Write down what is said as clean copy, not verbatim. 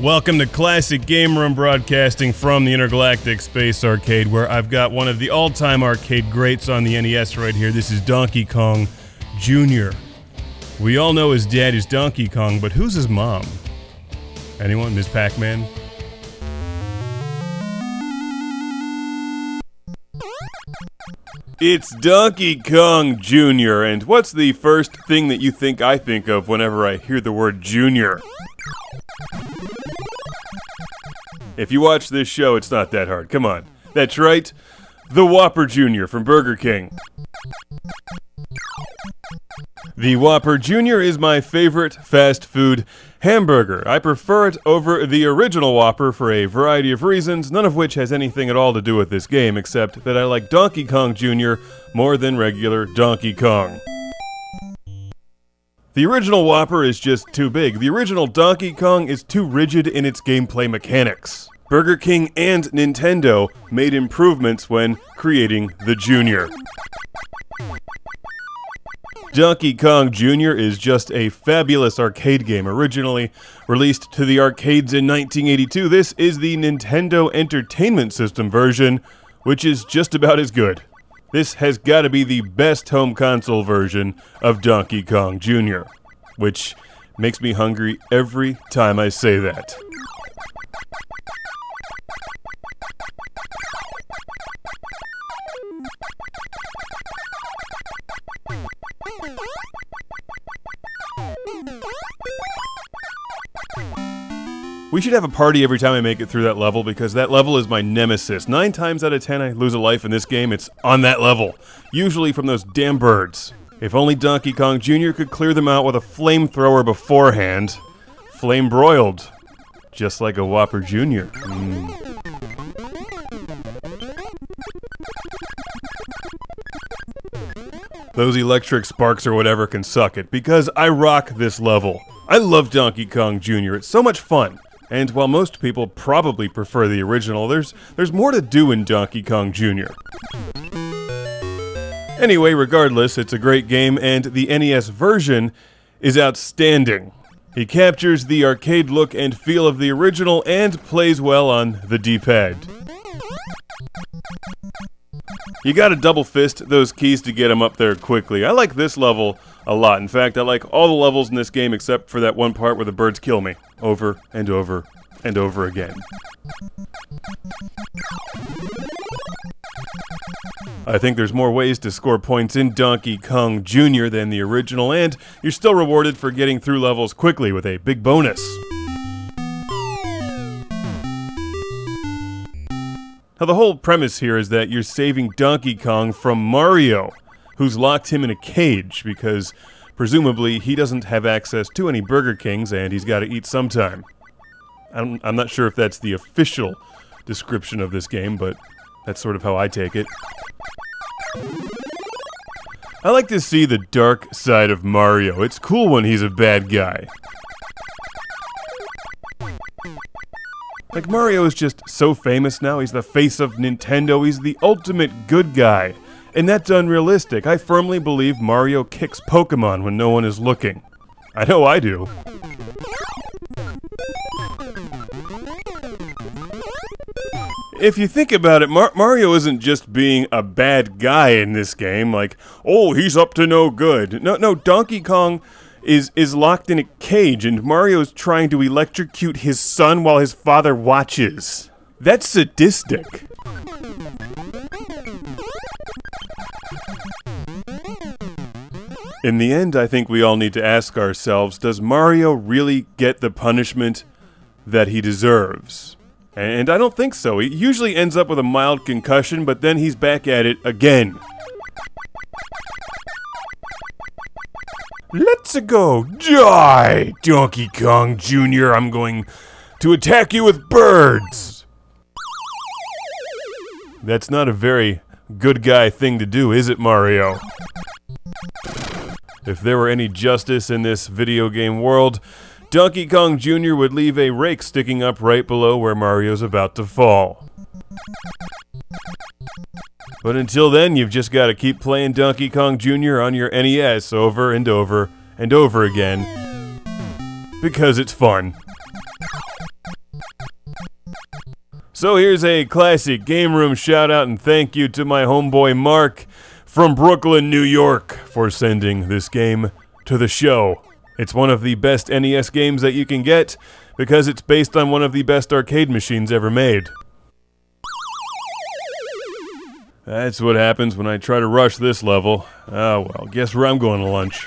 Welcome to Classic Game Room, broadcasting from the Intergalactic Space Arcade, where I've got one of the all-time arcade greats on the NES right here. This is Donkey Kong Jr. We all know his dad is Donkey Kong, but who's his mom? Anyone? Ms. Pac-Man? It's Donkey Kong Jr., and what's the first thing that you think I think of whenever I hear the word Junior? If you watch this show, it's not that hard. Come on. That's right. The Whopper Jr. from Burger King. The Whopper Jr. is my favorite fast food hamburger. I prefer it over the original Whopper for a variety of reasons, none of which has anything at all to do with this game, except that I like Donkey Kong Jr. more than regular Donkey Kong. The original Whopper is just too big. The original Donkey Kong is too rigid in its gameplay mechanics. Burger King and Nintendo made improvements when creating the Junior. Donkey Kong Jr. is just a fabulous arcade game. Originally released to the arcades in 1982, this is the Nintendo Entertainment System version, which is just about as good. This has got to be the best home console version of Donkey Kong Jr., which makes me hungry every time I say that. We should have a party every time I make it through that level, because that level is my nemesis. 9 times out of 10 I lose a life in this game, it's on that level. Usually from those damn birds. If only Donkey Kong Jr. could clear them out with a flamethrower beforehand. Flame broiled. Just like a Whopper Jr. Those electric sparks or whatever can suck it, because I rock this level. I love Donkey Kong Jr. It's so much fun. And while most people probably prefer the original, there's more to do in Donkey Kong Jr. Anyway, regardless, it's a great game, and the NES version is outstanding. He captures the arcade look and feel of the original and plays well on the D-pad. You gotta double fist those keys to get them up there quickly. I like this level a lot. In fact, I like all the levels in this game except for that one part where the birds kill me. Over and over and over again. I think there's more ways to score points in Donkey Kong Jr. than the original, and you're still rewarded for getting through levels quickly with a big bonus. Now, the whole premise here is that you're saving Donkey Kong from Mario, who's locked him in a cage because presumably he doesn't have access to any Burger Kings and he's got to eat sometime. I'm not sure if that's the official description of this game, but that's sort of how I take it. I like to see the dark side of Mario. It's cool when he's a bad guy. Like, Mario is just so famous now. He's the face of Nintendo. He's the ultimate good guy. And that's unrealistic. I firmly believe Mario kicks Pokemon when no one is looking. I know I do. If you think about it, Mario isn't just being a bad guy in this game, like, oh, he's up to no good. No, Donkey Kong is locked in a cage, and Mario's trying to electrocute his son while his father watches. That's sadistic. In the end, I think we all need to ask ourselves, does Mario really get the punishment that he deserves? And I don't think so. He usually ends up with a mild concussion, but then he's back at it again. Let's go. Die, Donkey Kong Jr. I'm going to attack you with birds. That's not a very good guy thing to do, is it, Mario? If there were any justice in this video game world, Donkey Kong Jr. would leave a rake sticking up right below where Mario's about to fall. But until then, you've just got to keep playing Donkey Kong Jr. on your NES over and over and over again, because it's fun. So here's a classic game room shout out and thank you to my homeboy Mark from Brooklyn, New York for sending this game to the show. It's one of the best NES games that you can get because it's based on one of the best arcade machines ever made. That's what happens when I try to rush this level. Oh well, guess where I'm going to lunch.